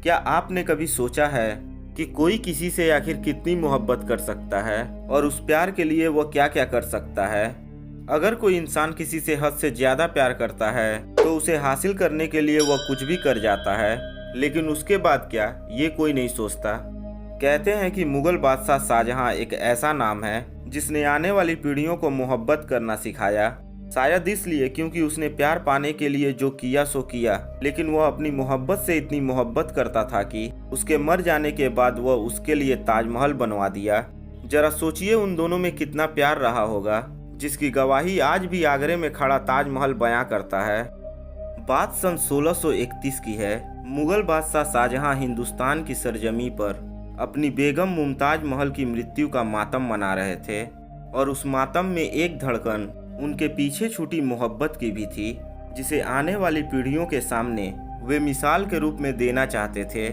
क्या आपने कभी सोचा है कि कोई किसी से आखिर कितनी मोहब्बत कर सकता है और उस प्यार के लिए वह क्या क्या कर सकता है? अगर कोई इंसान किसी से हद से ज़्यादा प्यार करता है तो उसे हासिल करने के लिए वह कुछ भी कर जाता है, लेकिन उसके बाद क्या, ये कोई नहीं सोचता। कहते हैं कि मुगल बादशाह शाहजहां एक ऐसा नाम है जिसने आने वाली पीढ़ियों को मोहब्बत करना सिखाया। शायद इसलिए क्योंकि उसने प्यार पाने के लिए जो किया सो किया, लेकिन वह अपनी मोहब्बत से इतनी मोहब्बत करता था कि उसके मर जाने के बाद वह उसके लिए ताजमहल बनवा दिया। जरा सोचिए उन दोनों में कितना प्यार रहा होगा, जिसकी गवाही आज भी आगरे में खड़ा ताजमहल बयां करता है। बात सन 1631 की है। मुगल बादशाह शाहजहां हिंदुस्तान की सरजमी पर अपनी बेगम मुमताज महल की मृत्यु का मातम मना रहे थे, और उस मातम में एक धड़कन उनके पीछे छूटी मोहब्बत की भी थी, जिसे आने वाली पीढ़ियों के सामने वे मिसाल के रूप में देना चाहते थे।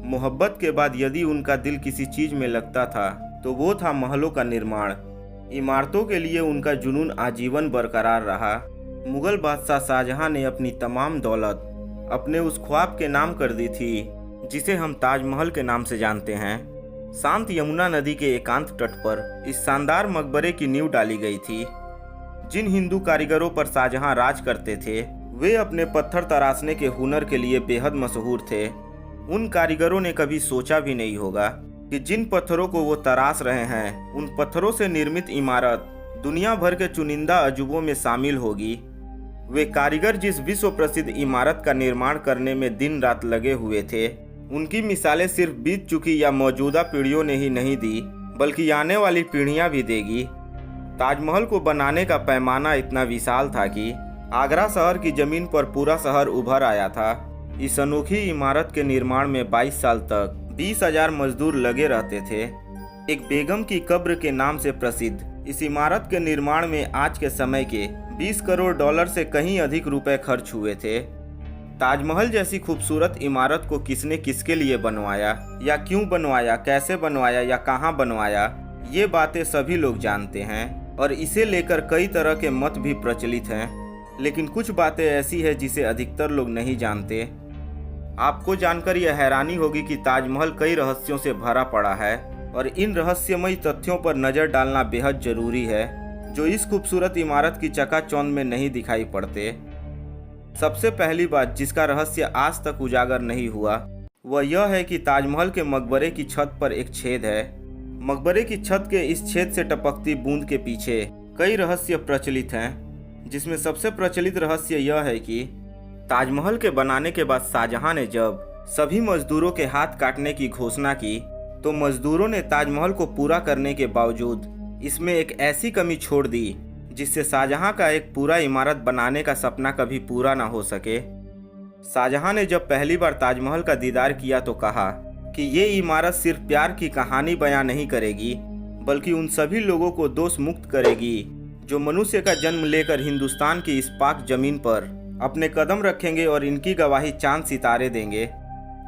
मोहब्बत के बाद यदि उनका दिल किसी चीज में लगता था तो वो था महलों का निर्माण। इमारतों के लिए उनका जुनून आजीवन बरकरार रहा। मुगल बादशाह शाहजहां ने अपनी तमाम दौलत अपने उस ख्वाब के नाम कर दी थी जिसे हम ताजमहल के नाम से जानते हैं। शांत यमुना नदी के एकांत तट पर इस शानदार मकबरे की नींव डाली गई थी। जिन हिंदू कारीगरों पर शाहजहां राज करते थे वे अपने पत्थर तराशने के हुनर के लिए बेहद मशहूर थे। उन कारीगरों ने कभी सोचा भी नहीं होगा कि जिन पत्थरों को वो तराश रहे हैं उन पत्थरों से निर्मित इमारत दुनिया भर के चुनिंदा अजूबों में शामिल होगी। वे कारीगर जिस विश्व प्रसिद्ध इमारत का निर्माण करने में दिन रात लगे हुए थे, उनकी मिसालें सिर्फ बीत चुकी या मौजूदा पीढ़ियों ने ही नहीं दी, बल्कि आने वाली पीढ़ियां भी देगी। ताजमहल को बनाने का पैमाना इतना विशाल था कि आगरा शहर की जमीन पर पूरा शहर उभर आया था। इस अनोखी इमारत के निर्माण में 22 साल तक 20,000 मजदूर लगे रहते थे। एक बेगम की कब्र के नाम से प्रसिद्ध इस इमारत के निर्माण में आज के समय के 20 करोड़ डॉलर से कहीं अधिक रुपए खर्च हुए थे। ताजमहल जैसी खूबसूरत इमारत को किसने किसके लिए बनवाया, या क्यों बनवाया, कैसे बनवाया या कहाँ बनवाया, ये बातें सभी लोग जानते हैं और इसे लेकर कई तरह के मत भी प्रचलित हैं। लेकिन कुछ बातें ऐसी है जिसे अधिकतर लोग नहीं जानते। आपको जानकर यह हैरानी होगी कि ताजमहल कई रहस्यों से भरा पड़ा है, और इन रहस्यमयी तथ्यों पर नज़र डालना बेहद जरूरी है जो इस खूबसूरत इमारत की चकाचौंध में नहीं दिखाई पड़ते। सबसे पहली बात जिसका रहस्य आज तक उजागर नहीं हुआ वह यह है कि ताजमहल के मकबरे की छत पर एक छेद है। मकबरे की छत के इस छेद से टपकती बूंद के पीछे कई रहस्य प्रचलित हैं, जिसमें सबसे प्रचलित रहस्य यह है कि ताजमहल के बनाने के बाद शाहजहां ने जब सभी मजदूरों के हाथ काटने की घोषणा की तो मजदूरों ने ताजमहल को पूरा करने के बावजूद इसमें एक ऐसी कमी छोड़ दी जिससे शाहजहां का एक पूरा इमारत बनाने का सपना कभी पूरा ना हो सके। शाहजहां ने जब पहली बार ताजमहल का दीदार किया तो कहा कि ये इमारत सिर्फ प्यार की कहानी बयां नहीं करेगी, बल्कि उन सभी लोगों को दोष मुक्त करेगी जो मनुष्य का जन्म लेकर हिंदुस्तान की इस पाक जमीन पर अपने कदम रखेंगे और इनकी गवाही चांद सितारे देंगे।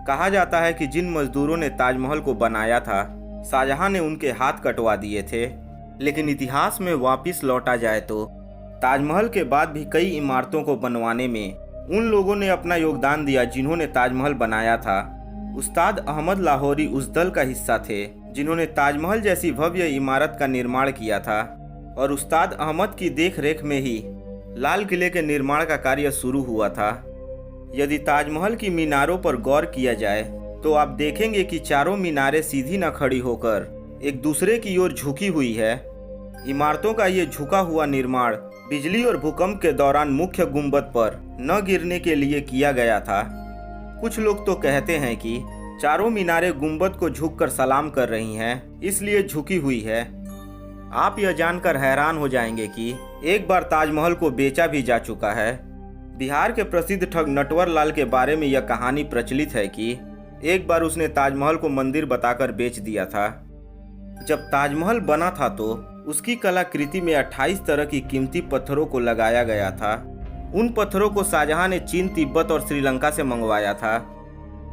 कहा जाता है कि जिन मजदूरों ने ताजमहल को बनाया था शाहजहां ने उनके हाथ कटवा दिए थे, लेकिन इतिहास में वापस लौटा जाए तो ताजमहल के बाद भी कई इमारतों को बनवाने में उन लोगों ने अपना योगदान दिया जिन्होंने ताजमहल बनाया था। उस्ताद अहमद लाहौरी उस दल का हिस्सा थे जिन्होंने ताजमहल जैसी भव्य इमारत का निर्माण किया था, और उस्ताद अहमद की देखरेख में ही लाल किले के निर्माण का कार्य शुरू हुआ था। यदि ताजमहल की मीनारों पर गौर किया जाए तो आप देखेंगे कि चारों मीनारें सीधी न खड़ी होकर एक दूसरे की ओर झुकी हुई है। इमारतों का ये झुका हुआ निर्माण बिजली और भूकंप के दौरान मुख्य गुंबद पर न गिरने के लिए किया गया था। कुछ लोग तो कहते हैं कि चारों मीनारें गुंबद को झुककर सलाम कर रही हैं, इसलिए झुकी हुई है। आप यह जानकर हैरान हो जाएंगे कि एक बार ताजमहल को बेचा भी जा चुका है। बिहार के प्रसिद्ध ठग नटवर लाल के बारे में यह कहानी प्रचलित है कि एक बार उसने ताजमहल को मंदिर बताकर बेच दिया था। जब ताजमहल बना था तो उसकी कलाकृति में 28 तरह की कीमती पत्थरों को लगाया गया था। उन पत्थरों को शाहजहां ने चीन, तिब्बत और श्रीलंका से मंगवाया था।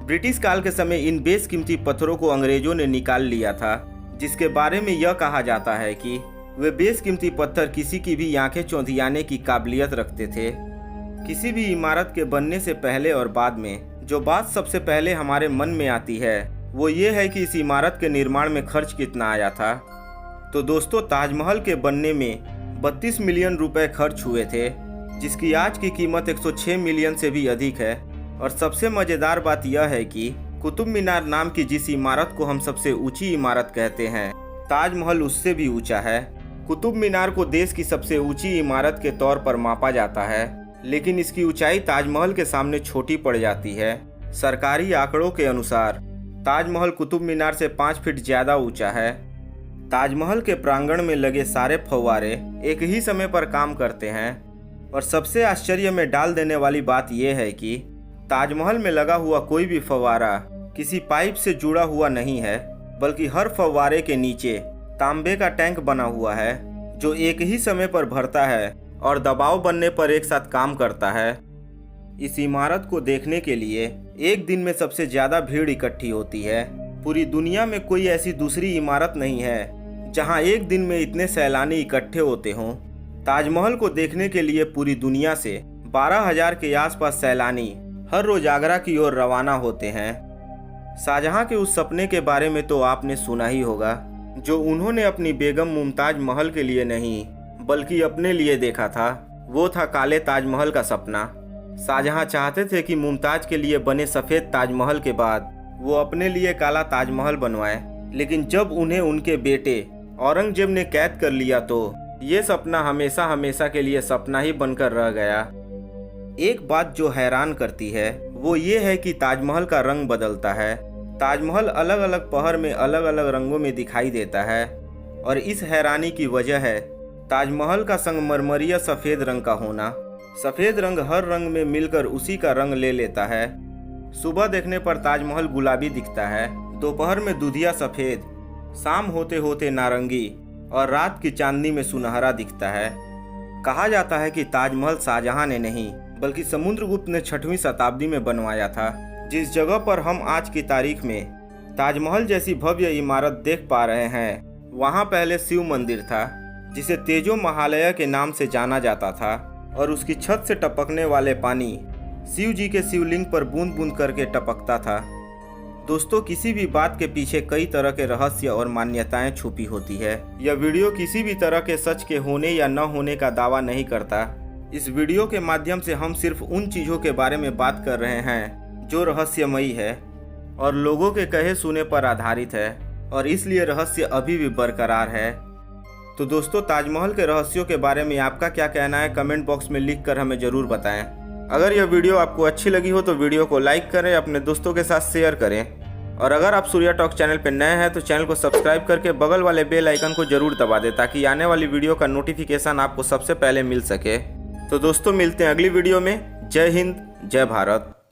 ब्रिटिश काल के समय इन बेशकीमती पत्थरों को अंग्रेजों ने निकाल लिया था, जिसके बारे में यह कहा जाता है कि वे बेशकीमती पत्थर किसी की भी आंखें चौंधियाने की काबिलियत रखते थे। किसी भी इमारत के बनने से पहले और बाद में जो बात सबसे पहले हमारे मन में आती है वो ये है कि इस इमारत के निर्माण में खर्च कितना आया था। तो दोस्तों, ताजमहल के बनने में 32 मिलियन रुपए खर्च हुए थे, जिसकी आज की कीमत 106 मिलियन से भी अधिक है। और सबसे मज़ेदार बात यह है कि कुतुब मीनार नाम की जिस इमारत को हम सबसे ऊंची इमारत कहते हैं, ताजमहल उससे भी ऊंचा है। कुतुब मीनार को देश की सबसे ऊंची इमारत के तौर पर मापा जाता है, लेकिन इसकी ऊंचाई ताजमहल के सामने छोटी पड़ जाती है। सरकारी आंकड़ों के अनुसार ताजमहल कुतुब मीनार से 5 फीट ज़्यादा ऊंचा है। ताजमहल के प्रांगण में लगे सारे फव्वारे एक ही समय पर काम करते हैं। और सबसे आश्चर्य में डाल देने वाली बात यह है कि ताजमहल में लगा हुआ कोई भी फव्वारा किसी पाइप से जुड़ा हुआ नहीं है, बल्कि हर फव्वारे के नीचे तांबे का टैंक बना हुआ है, जो एक ही समय पर भरता है और दबाव बनने पर एक साथ काम करता है। इस इमारत को देखने के लिए एक दिन में सबसे ज़्यादा भीड़ इकट्ठी होती है। पूरी दुनिया में कोई ऐसी दूसरी इमारत नहीं है जहां एक दिन में इतने सैलानी इकट्ठे होते हों। ताजमहल को देखने के लिए पूरी दुनिया से 12,000 के आसपास सैलानी हर रोज आगरा की ओर रवाना होते हैं। शाहजहां के उस सपने के बारे में तो आपने सुना ही होगा, जो उन्होंने अपनी बेगम मुमताज महल के लिए नहीं बल्कि अपने लिए देखा था। वो था काले ताजमहल का सपना। शाहजहां चाहते थे कि मुमताज के लिए बने सफ़ेद ताजमहल के बाद वो अपने लिए काला ताजमहल बनवाए, लेकिन जब उन्हें उनके बेटे औरंगजेब ने कैद कर लिया तो ये सपना हमेशा हमेशा के लिए सपना ही बनकर रह गया। एक बात जो हैरान करती है वो ये है कि ताजमहल का रंग बदलता है। ताजमहल अलग अलग पहर में अलग अलग रंगों में दिखाई देता है, और इस हैरानी की वजह है ताजमहल का संगमरमरिया सफ़ेद रंग का होना। सफ़ेद रंग हर रंग में मिलकर उसी का रंग ले लेता है। सुबह देखने पर ताजमहल गुलाबी दिखता है, दोपहर में दूधिया सफ़ेद, शाम होते होते नारंगी और रात की चांदनी में सुनहरा दिखता है। कहा जाता है कि ताजमहल शाहजहां ने नहीं बल्कि समुद्रगुप्त ने 6वीं शताब्दी में बनवाया था। जिस जगह पर हम आज की तारीख में ताजमहल जैसी भव्य इमारत देख पा रहे हैं, वहाँ पहले शिव मंदिर था, जिसे तेजो महालय के नाम से जाना जाता था, और उसकी छत से टपकने वाले पानी शिव जी के शिवलिंग पर बूंद बूंद करके टपकता था। दोस्तों, किसी भी बात के पीछे कई तरह के रहस्य और मान्यताएं छुपी होती है। यह वीडियो किसी भी तरह के सच के होने या न होने का दावा नहीं करता। इस वीडियो के माध्यम से हम सिर्फ उन चीज़ों के बारे में बात कर रहे हैं जो रहस्यमयी है और लोगों के कहे सुने पर आधारित है, और इसलिए रहस्य अभी भी बरकरार है। तो दोस्तों, ताजमहल के रहस्यों के बारे में आपका क्या कहना है, कमेंट बॉक्स में लिख कर हमें ज़रूर बताएं। अगर यह वीडियो आपको अच्छी लगी हो तो वीडियो को लाइक करें, अपने दोस्तों के साथ शेयर करें, और अगर आप सूर्या टॉक चैनल पर नए हैं तो चैनल को सब्सक्राइब करके बगल वाले बेल आइकन को जरूर दबा दें, ताकि आने वाली वीडियो का नोटिफिकेशन आपको सबसे पहले मिल सके। तो दोस्तों, मिलते हैं अगली वीडियो में। जय हिंद, जय भारत।